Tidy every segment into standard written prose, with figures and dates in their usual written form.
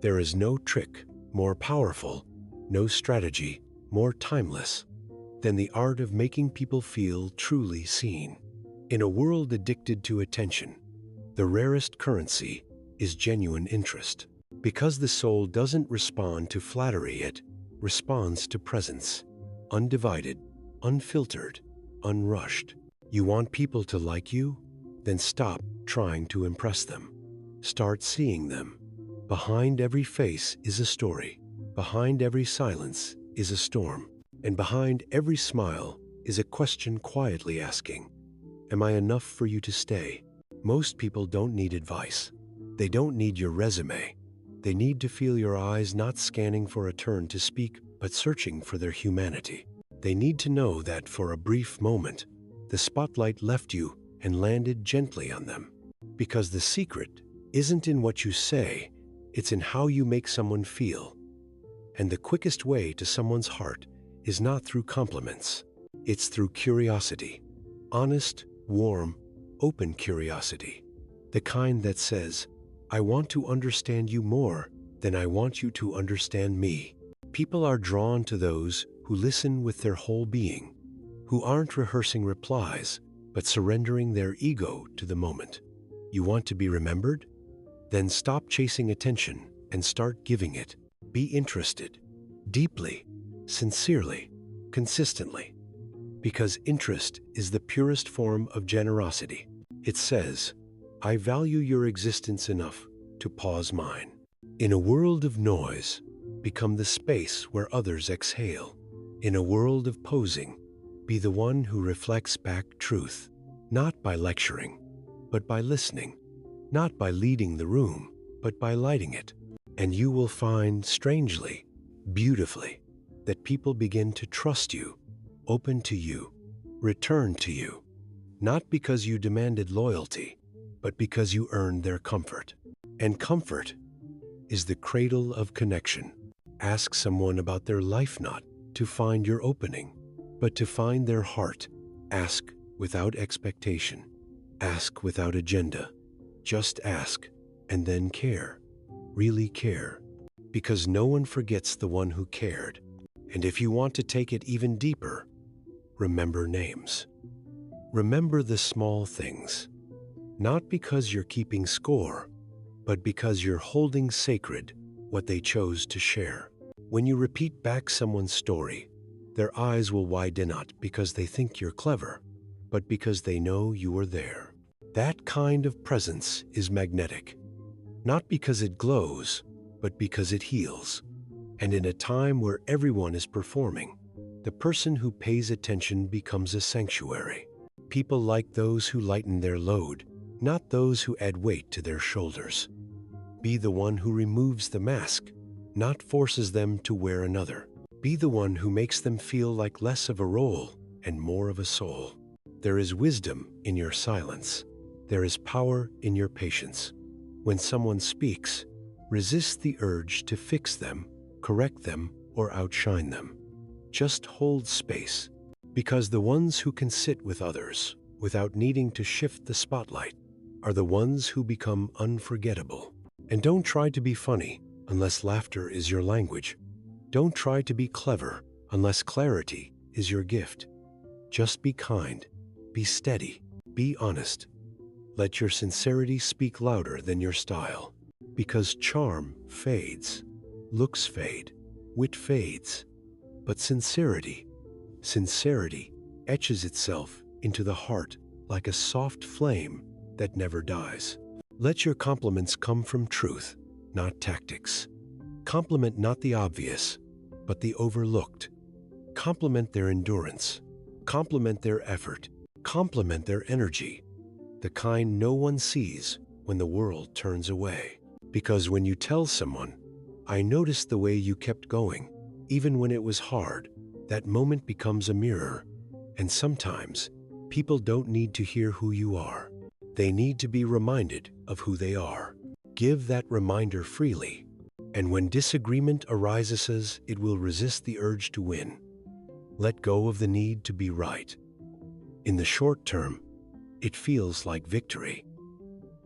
There is no trick more powerful, no strategy more timeless than the art of making people feel truly seen. In a world addicted to attention, the rarest currency is genuine interest. Because the soul doesn't respond to flattery, it responds to presence. Undivided, unfiltered, unrushed. You want people to like you? Then stop trying to impress them. Start seeing them. Behind every face is a story. Behind every silence is a storm. And behind every smile is a question quietly asking, am I enough for you to stay? Most people don't need advice. They don't need your resume. They need to feel your eyes not scanning for a turn to speak, but searching for their humanity. They need to know that for a brief moment, the spotlight left you and landed gently on them. Because the secret isn't in what you say, it's in how you make someone feel. And the quickest way to someone's heart is not through compliments. It's through curiosity. Honest, warm, open curiosity. The kind that says, I want to understand you more than I want you to understand me. People are drawn to those who listen with their whole being, who aren't rehearsing replies, but surrendering their ego to the moment. You want to be remembered? Then stop chasing attention and start giving it. Be interested, deeply, sincerely, consistently. Because interest is the purest form of generosity. It says, I value your existence enough to pause mine. In a world of noise, become the space where others exhale. In a world of posing, be the one who reflects back truth, not by lecturing, but by listening, not by leading the room, but by lighting it. And you will find, strangely, beautifully, that people begin to trust you, open to you, return to you, not because you demanded loyalty, but because you earned their comfort. And comfort is the cradle of connection. Ask someone about their life not to find your opening, but to find their heart. Ask without expectation. Ask without agenda. Just ask, and then care. Really care. Because no one forgets the one who cared. And if you want to take it even deeper, remember names. Remember the small things. Not because you're keeping score, but because you're holding sacred what they chose to share. When you repeat back someone's story, their eyes will widen not because they think you're clever, but because they know you were there. That kind of presence is magnetic. Not because it glows, but because it heals. And in a time where everyone is performing, the person who pays attention becomes a sanctuary. People like those who lighten their load, not those who add weight to their shoulders. Be the one who removes the mask, not forces them to wear another. Be the one who makes them feel like less of a role and more of a soul. There is wisdom in your silence. There is power in your patience. When someone speaks, resist the urge to fix them, correct them, or outshine them. Just hold space, because the ones who can sit with others without needing to shift the spotlight are the ones who become unforgettable. And don't try to be funny unless laughter is your language. Don't try to be clever unless clarity is your gift. Just be kind, be steady, be honest. Let your sincerity speak louder than your style. Because charm fades, looks fade, wit fades. But sincerity etches itself into the heart like a soft flame that never dies. Let your compliments come from truth, not tactics. Compliment not the obvious, but the overlooked. Compliment their endurance. Compliment their effort. Compliment their energy. The kind no one sees when the world turns away. Because when you tell someone, I noticed the way you kept going, even when it was hard, that moment becomes a mirror. And sometimes, people don't need to hear who you are. They need to be reminded of who they are. Give that reminder freely. And when disagreement arises, it will resist the urge to win. Let go of the need to be right. In the short term, it feels like victory.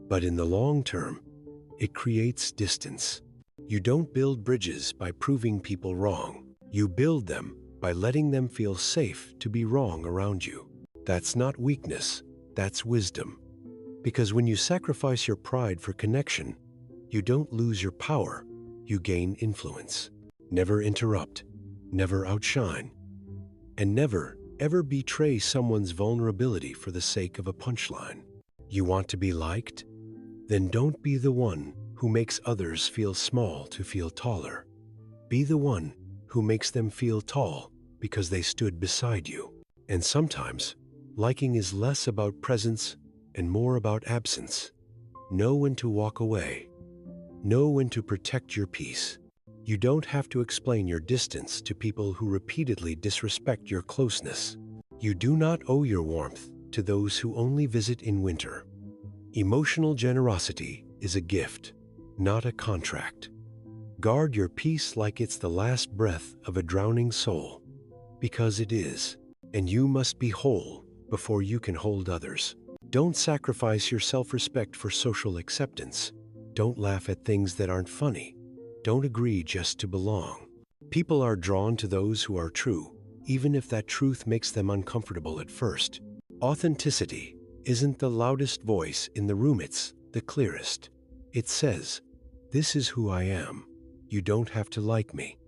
But in the long term, it creates distance. You don't build bridges by proving people wrong. You build them by letting them feel safe to be wrong around you. That's not weakness, that's wisdom. Because when you sacrifice your pride for connection, you don't lose your power, you gain influence. Never interrupt, never outshine, and never, ever betray someone's vulnerability for the sake of a punchline. You want to be liked? Then don't be the one who makes others feel small to feel taller. Be the one who makes them feel tall because they stood beside you. And sometimes, liking is less about presence and more about absence. Know when to walk away. Know when to protect your peace. You don't have to explain your distance to people who repeatedly disrespect your closeness. You do not owe your warmth to those who only visit in winter. Emotional generosity is a gift, not a contract. Guard your peace like it's the last breath of a drowning soul, because it is, and you must be whole before you can hold others. Don't sacrifice your self-respect for social acceptance. Don't laugh at things that aren't funny. Don't agree just to belong. People are drawn to those who are true, even if that truth makes them uncomfortable at first. Authenticity isn't the loudest voice in the room, it's the clearest. It says, "This is who I am. You don't have to like me,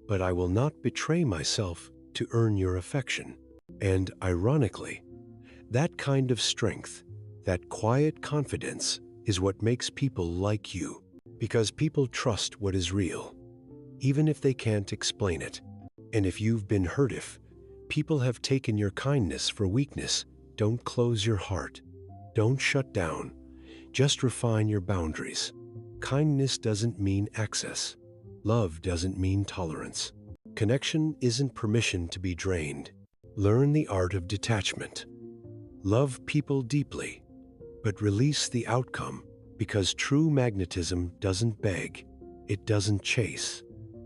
but I will not betray myself to earn your affection." And ironically, that kind of strength, that quiet confidence, is what makes people like you. Because people trust what is real, even if they can't explain it. And if you've been hurt, if people have taken your kindness for weakness, don't close your heart. Don't shut down. Just refine your boundaries. Kindness doesn't mean access. Love doesn't mean tolerance. Connection isn't permission to be drained. Learn the art of detachment. Love people deeply, but release the outcome, because true magnetism doesn't beg, it doesn't chase,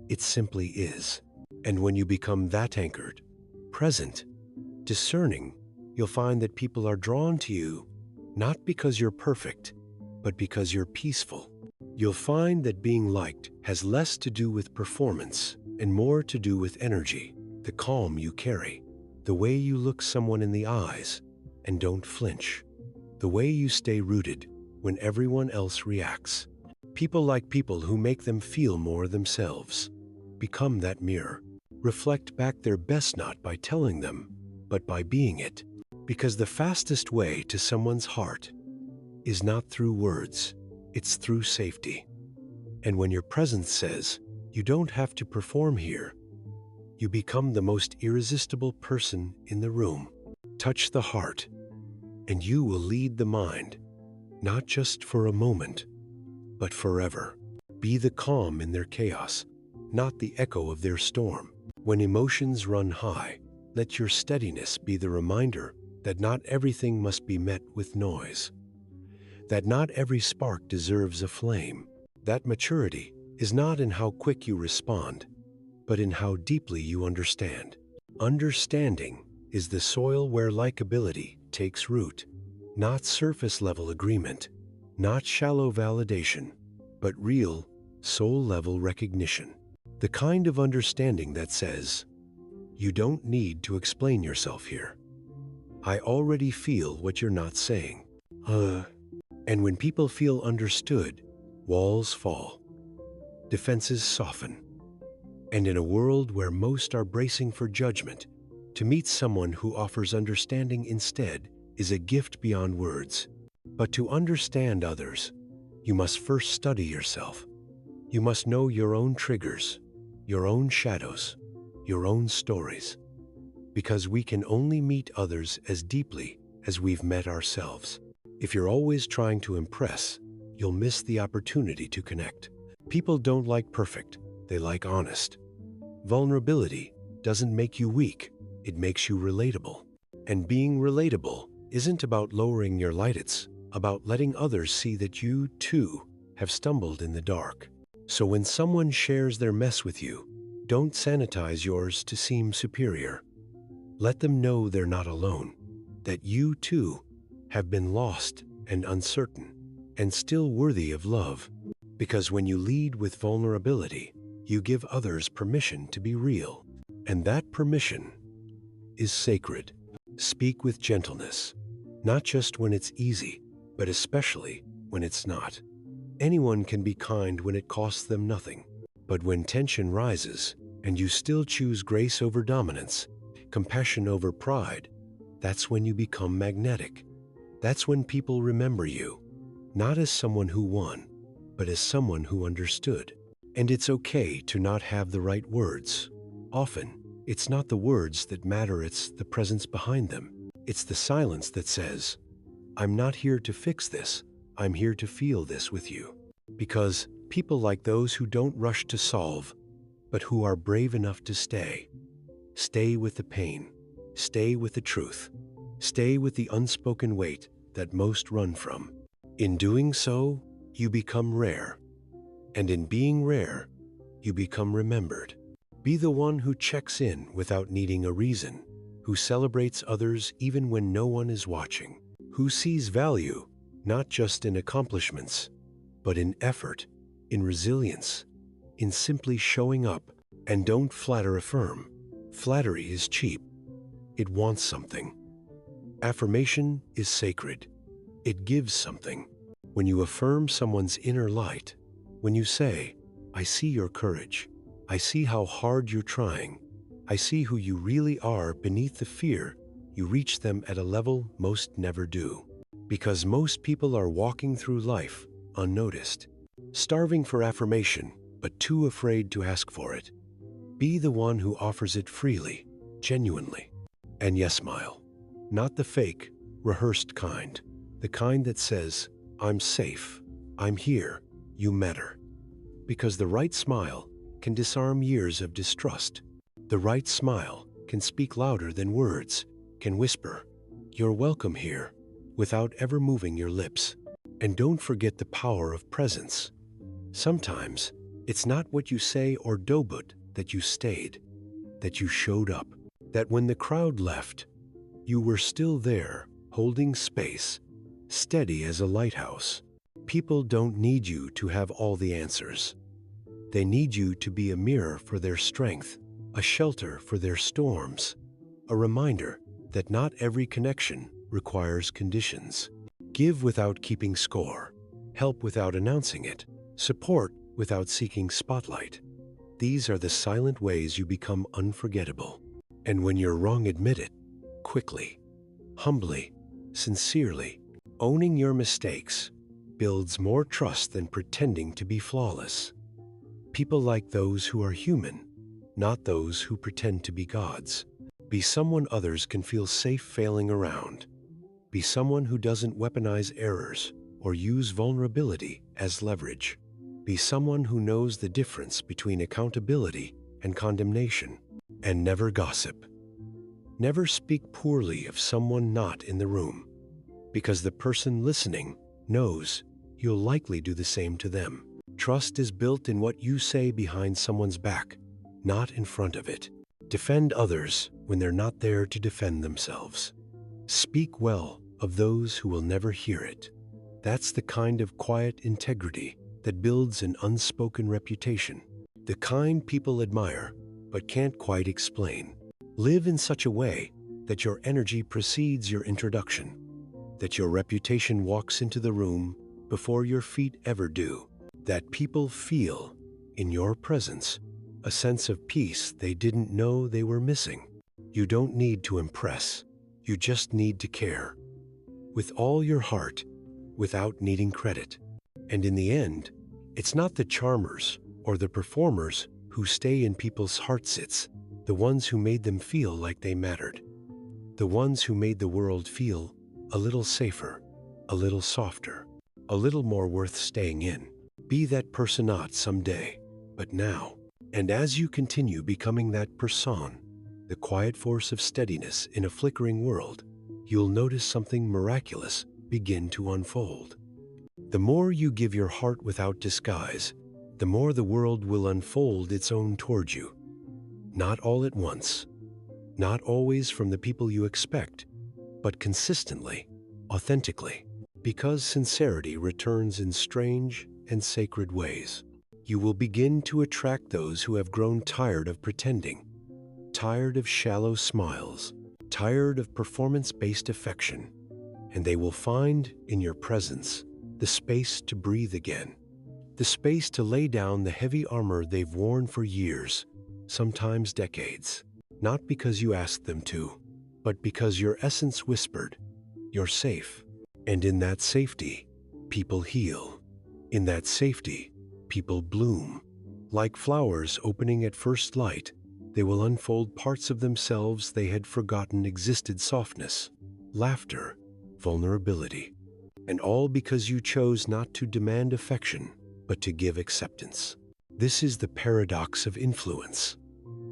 it simply is. And when you become that anchored, present, discerning, you'll find that people are drawn to you, not because you're perfect, but because you're peaceful. You'll find that being liked has less to do with performance and more to do with energy, the calm you carry, the way you look someone in the eyes and don't flinch, the way you stay rooted when everyone else reacts. People like people who make them feel more themselves. Become that mirror. Reflect back their best, not by telling them, but by being it. Because the fastest way to someone's heart is not through words, it's through safety. And when your presence says, "You don't have to perform here," you become the most irresistible person in the room. Touch the heart, and you will lead the mind, not just for a moment, but forever. Be the calm in their chaos, not the echo of their storm. When emotions run high, let your steadiness be the reminder that not everything must be met with noise, that not every spark deserves a flame. That maturity is not in how quick you respond, but in how deeply you understand. Understanding is the soil where likability takes root, not surface-level agreement, not shallow validation, but real, soul-level recognition. The kind of understanding that says, "You don't need to explain yourself here. I already feel what you're not saying." And when people feel understood, walls fall, defenses soften. And in a world where most are bracing for judgment, to meet someone who offers understanding instead is a gift beyond words. But to understand others, you must first study yourself. You must know your own triggers, your own shadows, your own stories. Because we can only meet others as deeply as we've met ourselves. If you're always trying to impress, you'll miss the opportunity to connect. People don't like perfect, they like honest. Vulnerability doesn't make you weak, it makes you relatable. And being relatable isn't about lowering your light, it's about letting others see that you, too, have stumbled in the dark. So when someone shares their mess with you, don't sanitize yours to seem superior. Let them know they're not alone, that you, too, have been lost and uncertain, and still worthy of love. Because when you lead with vulnerability, you give others permission to be real. And that permission is sacred. Speak with gentleness, not just when it's easy, but especially when it's not. Anyone can be kind when it costs them nothing. But when tension rises, and you still choose grace over dominance, compassion over pride, that's when you become magnetic. That's when people remember you, not as someone who won, but as someone who understood. And it's okay to not have the right words. Often, it's not the words that matter, it's the presence behind them. It's the silence that says, I'm not here to fix this, I'm here to feel this with you. Because people like those who don't rush to solve, but who are brave enough to stay. Stay with the pain, stay with the truth, stay with the unspoken weight that most run from. In doing so, you become rare. And in being rare, you become remembered. Be the one who checks in without needing a reason, who celebrates others even when no one is watching, who sees value not just in accomplishments, but in effort, in resilience, in simply showing up. And don't flatter a firm. Flattery is cheap. It wants something. Affirmation is sacred. It gives something. When you affirm someone's inner light, when you say, I see your courage, I see how hard you're trying, I see who you really are beneath the fear, you reach them at a level most never do. Because most people are walking through life unnoticed, starving for affirmation, but too afraid to ask for it. Be the one who offers it freely, genuinely. And yes, smile. Not the fake, rehearsed kind. The kind that says, I'm safe, I'm here, you matter. Because the right smile can disarm years of distrust. The right smile can speak louder than words, can whisper, you're welcome here, without ever moving your lips. And don't forget the power of presence. Sometimes, it's not what you say or do, but that you stayed, that you showed up, that when the crowd left, you were still there, holding space, steady as a lighthouse. People don't need you to have all the answers. They need you to be a mirror for their strength, a shelter for their storms, a reminder that not every connection requires conditions. Give without keeping score, help without announcing it, support without seeking spotlight. These are the silent ways you become unforgettable. And when you're wrong, admit it, quickly, humbly, sincerely. Owning your mistakes builds more trust than pretending to be flawless. People like those who are human, not those who pretend to be gods. Be someone others can feel safe failing around. Be someone who doesn't weaponize errors or use vulnerability as leverage. Be someone who knows the difference between accountability and condemnation. And never gossip. Never speak poorly of someone not in the room, because the person listening knows you'll likely do the same to them. Trust is built in what you say behind someone's back, not in front of it. Defend others when they're not there to defend themselves. Speak well of those who will never hear it. That's the kind of quiet integrity that builds an unspoken reputation, the kind people admire but can't quite explain. Live in such a way that your energy precedes your introduction, that your reputation walks into the room before your feet ever do, that people feel, in your presence, a sense of peace they didn't know they were missing. You don't need to impress, you just need to care. With all your heart, without needing credit. And in the end, it's not the charmers or the performers who stay in people's hearts, it's the ones who made them feel like they mattered. The ones who made the world feel a little safer, a little softer, a little more worth staying in. Be that person not someday, but now. And as you continue becoming that person, the quiet force of steadiness in a flickering world, you'll notice something miraculous begin to unfold. The more you give your heart without disguise, the more the world will unfold its own toward you. Not all at once, not always from the people you expect, but consistently, authentically, because sincerity returns in strange, and sacred ways. You will begin to attract those who have grown tired of pretending, tired of shallow smiles, tired of performance-based affection, and they will find in your presence the space to breathe again, the space to lay down the heavy armor they've worn for years, sometimes decades, not because you asked them to, but because your essence whispered, "You're safe." And in that safety, people heal. In that safety, people bloom. Like flowers opening at first light, they will unfold parts of themselves they had forgotten existed: softness, laughter, vulnerability. And all because you chose not to demand affection, but to give acceptance. This is the paradox of influence.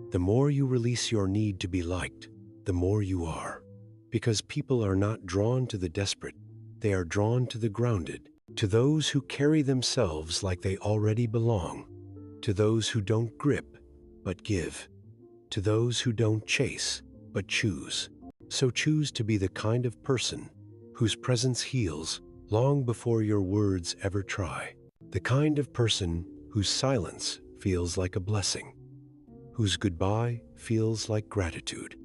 The more you release your need to be liked, the more you are. Because people are not drawn to the desperate, they are drawn to the grounded, to those who carry themselves like they already belong, to those who don't grip, but give, to those who don't chase, but choose. So choose to be the kind of person whose presence heals long before your words ever try. The kind of person whose silence feels like a blessing, whose goodbye feels like gratitude,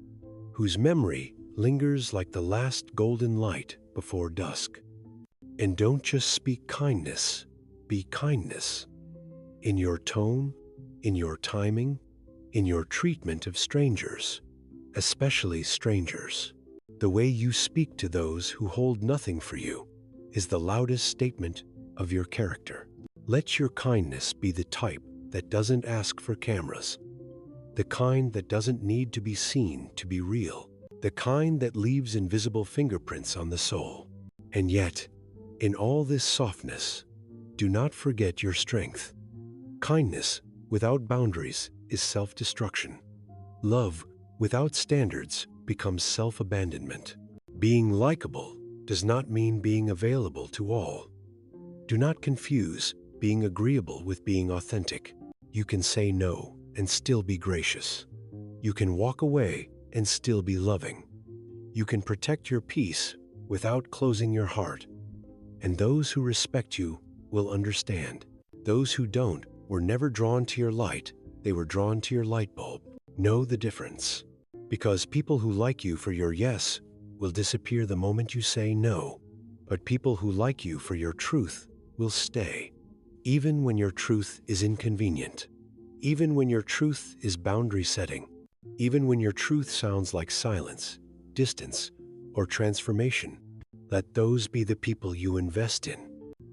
whose memory lingers like the last golden light before dusk. And don't just speak kindness, be kindness. In your tone, in your timing, in your treatment of strangers, especially strangers. The way you speak to those who hold nothing for you is the loudest statement of your character. Let your kindness be the type that doesn't ask for cameras, the kind that doesn't need to be seen to be real, the kind that leaves invisible fingerprints on the soul. And yet, in all this softness, do not forget your strength. Kindness without boundaries is self-destruction. Love without standards becomes self-abandonment. Being likable does not mean being available to all. Do not confuse being agreeable with being authentic. You can say no and still be gracious. You can walk away and still be loving. You can protect your peace without closing your heart. And those who respect you will understand. Those who don't were never drawn to your light, they were drawn to your light bulb. Know the difference. Because people who like you for your yes will disappear the moment you say no. But people who like you for your truth will stay. Even when your truth is inconvenient. Even when your truth is boundary setting. Even when your truth sounds like silence, distance, or transformation. Let those be the people you invest in.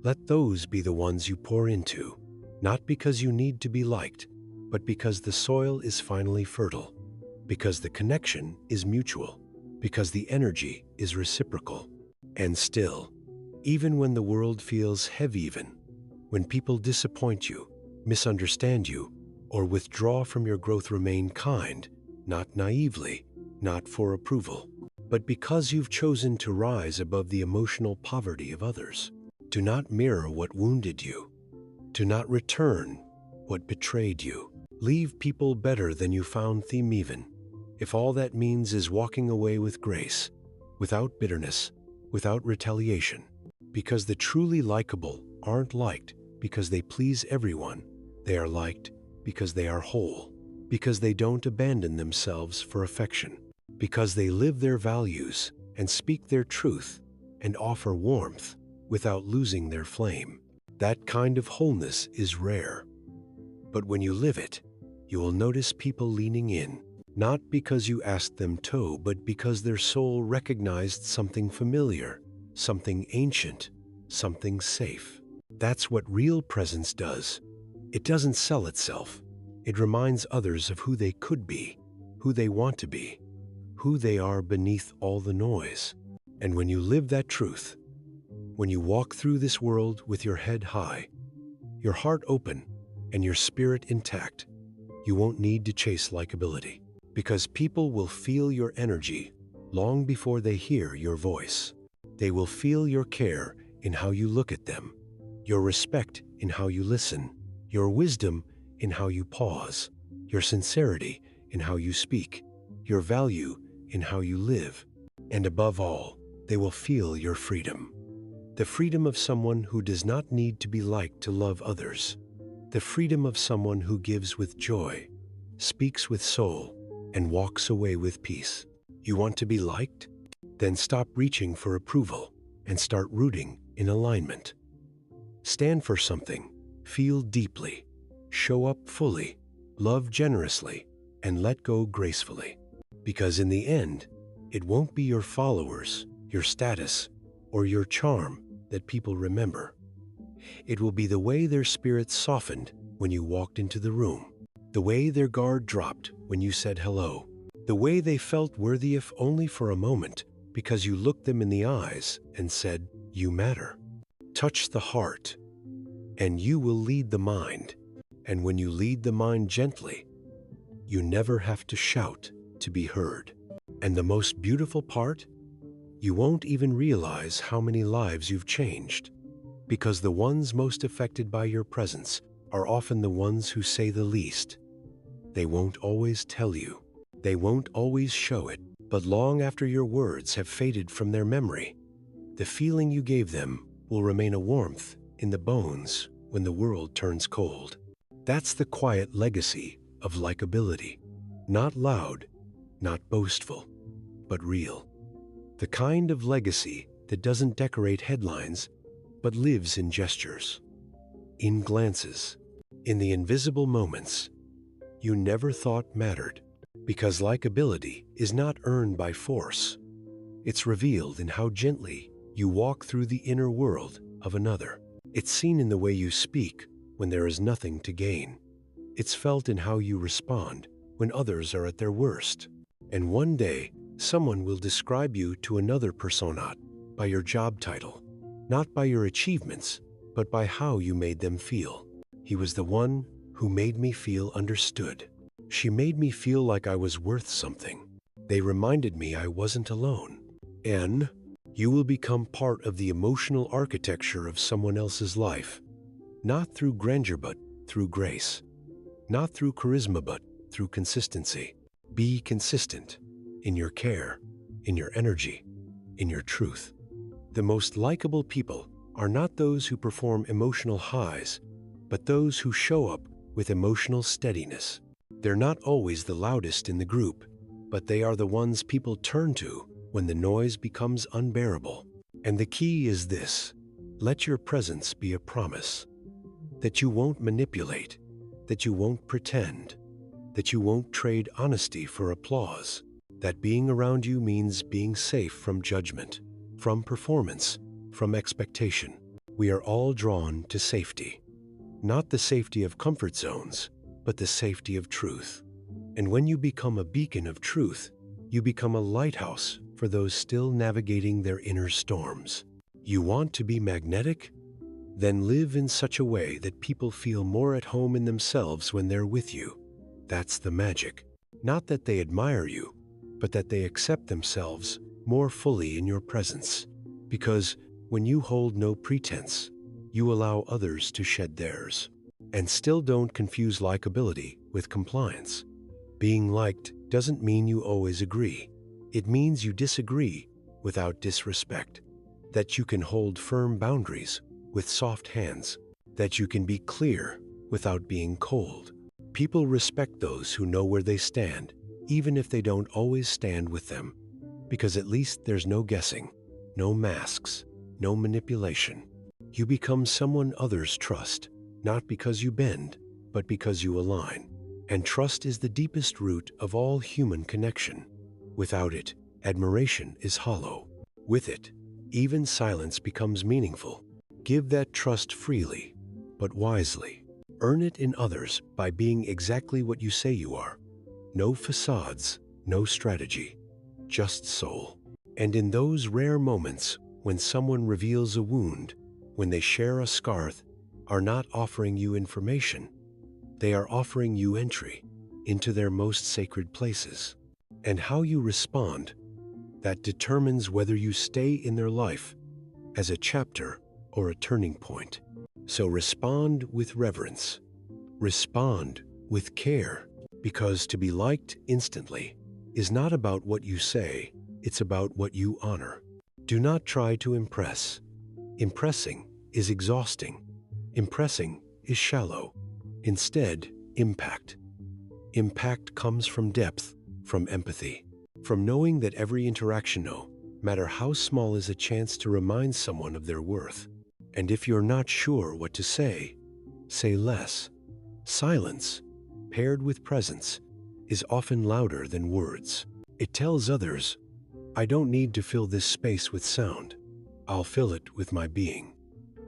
Let those be the ones you pour into. Not because you need to be liked, but because the soil is finally fertile. Because the connection is mutual. Because the energy is reciprocal. And still, even when the world feels heavy-even, when people disappoint you, misunderstand you, or withdraw from your growth, remain kind, not naively, not for approval, but because you've chosen to rise above the emotional poverty of others. Do not mirror what wounded you. Do not return what betrayed you. Leave people better than you found them, even if all that means is walking away with grace, without bitterness, without retaliation. Because the truly likable aren't liked because they please everyone. They are liked because they are whole, because they don't abandon themselves for affection, because they live their values and speak their truth and offer warmth without losing their flame. That kind of wholeness is rare. But when you live it, you will notice people leaning in, not because you asked them to, but because their soul recognized something familiar, something ancient, something safe. That's what real presence does. It doesn't sell itself. It reminds others of who they could be, who they want to be, who they are beneath all the noise. And when you live that truth, when you walk through this world with your head high, your heart open, and your spirit intact, you won't need to chase likability, because people will feel your energy long before they hear your voice. They will feel your care in how you look at them, your respect in how you listen, your wisdom in how you pause, your sincerity in how you speak, your value in how you live, and above all, they will feel your freedom. The freedom of someone who does not need to be liked to love others. The freedom of someone who gives with joy, speaks with soul, and walks away with peace. You want to be liked? Then stop reaching for approval and start rooting in alignment. Stand for something, feel deeply, show up fully, love generously, and let go gracefully. Because in the end, it won't be your followers, your status, or your charm that people remember. It will be the way their spirits softened when you walked into the room, the way their guard dropped when you said hello, the way they felt worthy if only for a moment because you looked them in the eyes and said, "You matter." Touch the heart, and you will lead the mind. And when you lead the mind gently, you never have to shout to be heard. And the most beautiful part? You won't even realize how many lives you've changed, because the ones most affected by your presence are often the ones who say the least. They won't always tell you. They won't always show it, but long after your words have faded from their memory, the feeling you gave them will remain a warmth in the bones when the world turns cold. That's the quiet legacy of likability. Not loud, not boastful, but real. The kind of legacy that doesn't decorate headlines, but lives in gestures, in glances, in the invisible moments you never thought mattered. Because likability is not earned by force. It's revealed in how gently you walk through the inner world of another. It's seen in the way you speak when there is nothing to gain. It's felt in how you respond when others are at their worst. And one day, someone will describe you to another persona by your job title, not by your achievements, but by how you made them feel. He was the one who made me feel understood. She made me feel like I was worth something. They reminded me I wasn't alone. And you will become part of the emotional architecture of someone else's life, not through grandeur but through grace, not through charisma but through consistency. Be consistent in your care, in your energy, in your truth. The most likable people are not those who perform emotional highs, but those who show up with emotional steadiness. They're not always the loudest in the group, but they are the ones people turn to when the noise becomes unbearable. And the key is this: let your presence be a promise that you won't manipulate, that you won't pretend, that you won't trade honesty for applause, that being around you means being safe from judgment, from performance, from expectation. We are all drawn to safety, not the safety of comfort zones, but the safety of truth. And when you become a beacon of truth, you become a lighthouse for those still navigating their inner storms. You want to be magnetic? Then live in such a way that people feel more at home in themselves when they're with you. That's the magic. Not that they admire you, but that they accept themselves more fully in your presence. Because when you hold no pretense, you allow others to shed theirs. And still don't confuse likability with compliance. Being liked doesn't mean you always agree. It means you disagree without disrespect. That you can hold firm boundaries with soft hands. That you can be clear without being cold. People respect those who know where they stand, even if they don't always stand with them. Because at least there's no guessing, no masks, no manipulation. You become someone others trust. Not because you bend, but because you align. And trust is the deepest root of all human connection. Without it, admiration is hollow. With it, even silence becomes meaningful. Give that trust freely, but wisely. Earn it in others by being exactly what you say you are. No facades, no strategy, just soul. And in those rare moments when someone reveals a wound, when they share a scar, are not offering you information. They are offering you entry into their most sacred places. And how you respond, that determines whether you stay in their life as a chapter or a turning point. So respond with reverence. Respond with care, because to be liked instantly is not about what you say, it's about what you honor. Do not try to impress. Impressing is exhausting. Impressing is shallow. Instead, impact. Impact comes from depth, from empathy, from knowing that every interaction, no matter how small, is a chance to remind someone of their worth. And if you're not sure what to say less. Silence, paired with presence, is often louder than words. It tells others, I don't need to fill this space with sound. I'll fill it with my being.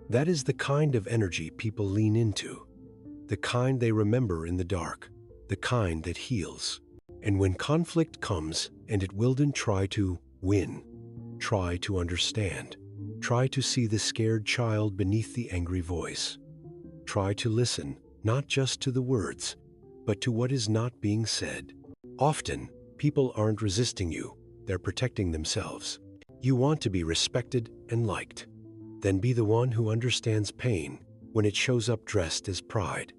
That is the kind of energy people lean into, the kind they remember in the dark, the kind that heals. And when conflict comes, and it will, then try to win, try to understand, try to see the scared child beneath the angry voice. Try to listen, not just to the words, but to what is not being said. Often, people aren't resisting you, they're protecting themselves. You want to be respected and liked. Then be the one who understands pain when it shows up dressed as pride.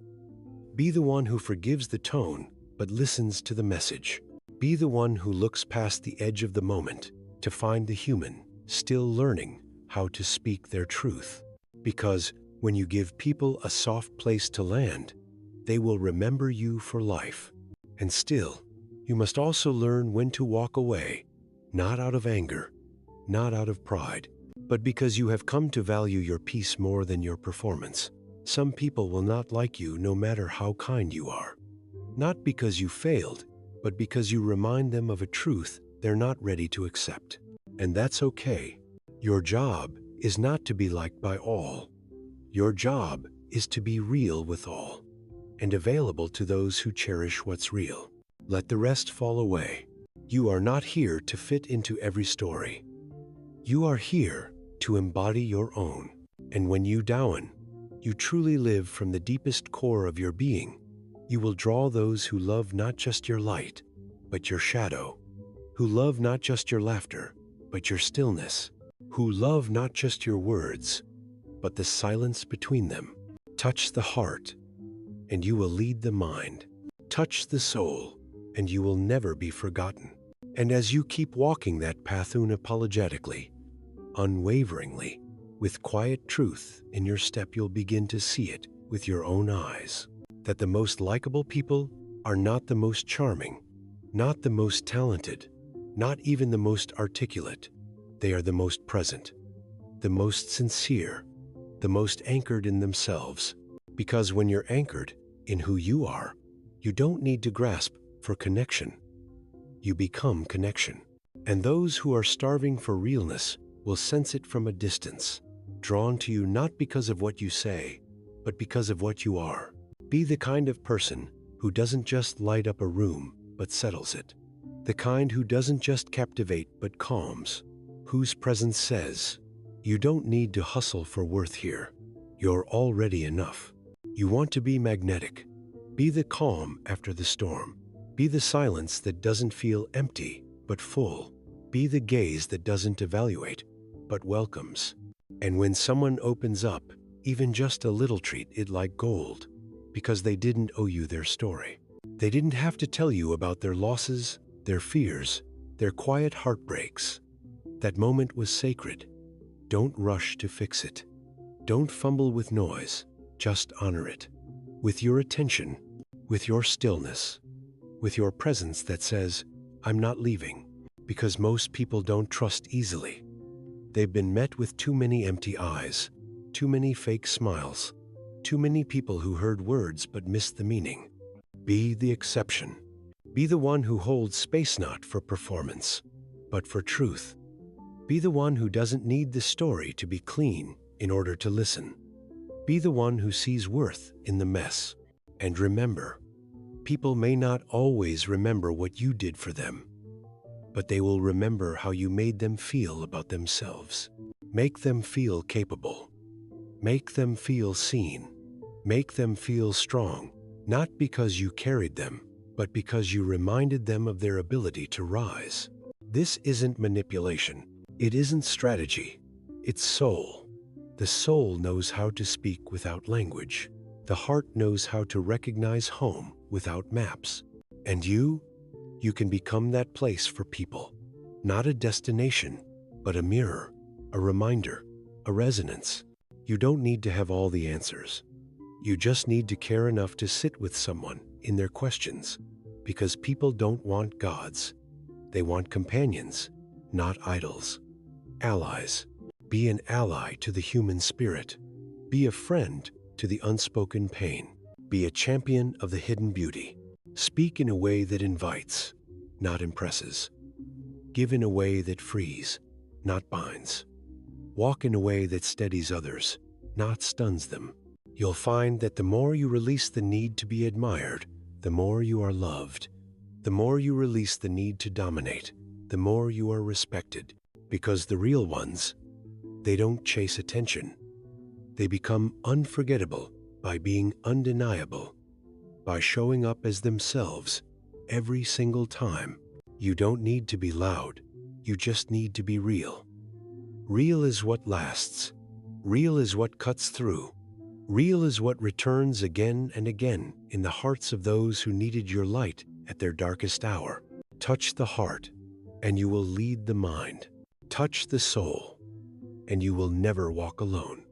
Be the one who forgives the tone, but listens to the message. Be the one who looks past the edge of the moment to find the human still learning how to speak their truth. Because when you give people a soft place to land, they will remember you for life. And still, you must also learn when to walk away, not out of anger, not out of pride, but because you have come to value your peace more than your performance. Some people will not like you no matter how kind you are. Not because you failed, but because you remind them of a truth they're not ready to accept. And that's okay. Your job is not to be liked by all. Your job is to be real with all, and available to those who cherish what's real. Let the rest fall away. You are not here to fit into every story. You are here to embody your own. And when you down, you truly live from the deepest core of your being, you will draw those who love not just your light, but your shadow, who love not just your laughter, but your stillness, who love not just your words, but the silence between them. Touch the heart, and you will lead the mind. Touch the soul, and you will never be forgotten. And as you keep walking that path unapologetically, unwaveringly, with quiet truth in your step, you'll begin to see it with your own eyes. That the most likable people are not the most charming, not the most talented, not even the most articulate. They are the most present, the most sincere, the most anchored in themselves. Because when you're anchored in who you are, you don't need to grasp for connection. You become connection. And those who are starving for realness will sense it from a distance, drawn to you not because of what you say, but because of what you are. Be the kind of person who doesn't just light up a room, but settles it. The kind who doesn't just captivate, but calms. Whose presence says, you don't need to hustle for worth here. You're already enough. You want to be magnetic. Be the calm after the storm. Be the silence that doesn't feel empty, but full. Be the gaze that doesn't evaluate, but welcomes. And when someone opens up, even just a little, treat it like gold, because they didn't owe you their story. They didn't have to tell you about their losses, their fears, their quiet heartbreaks. That moment was sacred. Don't rush to fix it. Don't fumble with noise. Just honor it. With your attention, with your stillness, with your presence that says, I'm not leaving. Because most people don't trust easily. They've been met with too many empty eyes, too many fake smiles, too many people who heard words but missed the meaning. Be the exception. Be the one who holds space not for performance, but for truth. Be the one who doesn't need the story to be clean in order to listen. Be the one who sees worth in the mess. And remember, people may not always remember what you did for them, but they will remember how you made them feel about themselves. Make them feel capable. Make them feel seen. Make them feel strong, not because you carried them, but because you reminded them of their ability to rise. This isn't manipulation. It isn't strategy. It's soul. The soul knows how to speak without language. The heart knows how to recognize home without maps. And you can become that place for people. Not a destination, but a mirror, a reminder, a resonance. You don't need to have all the answers. You just need to care enough to sit with someone in their questions, because people don't want gods. They want companions, not idols. Allies. Be an ally to the human spirit. Be a friend to the unspoken pain. Be a champion of the hidden beauty. Speak in a way that invites, not impresses. Give in a way that frees, not binds. Walk in a way that steadies others, not stuns them. You'll find that the more you release the need to be admired, the more you are loved. The more you release the need to dominate, the more you are respected. Because the real ones, they don't chase attention. They become unforgettable by being undeniable, by showing up as themselves every single time. You don't need to be loud. You just need to be real. Real is what lasts. Real is what cuts through. Real is what returns again and again in the hearts of those who needed your light at their darkest hour. Touch the heart, and you will lead the mind. Touch the soul, and you will never walk alone.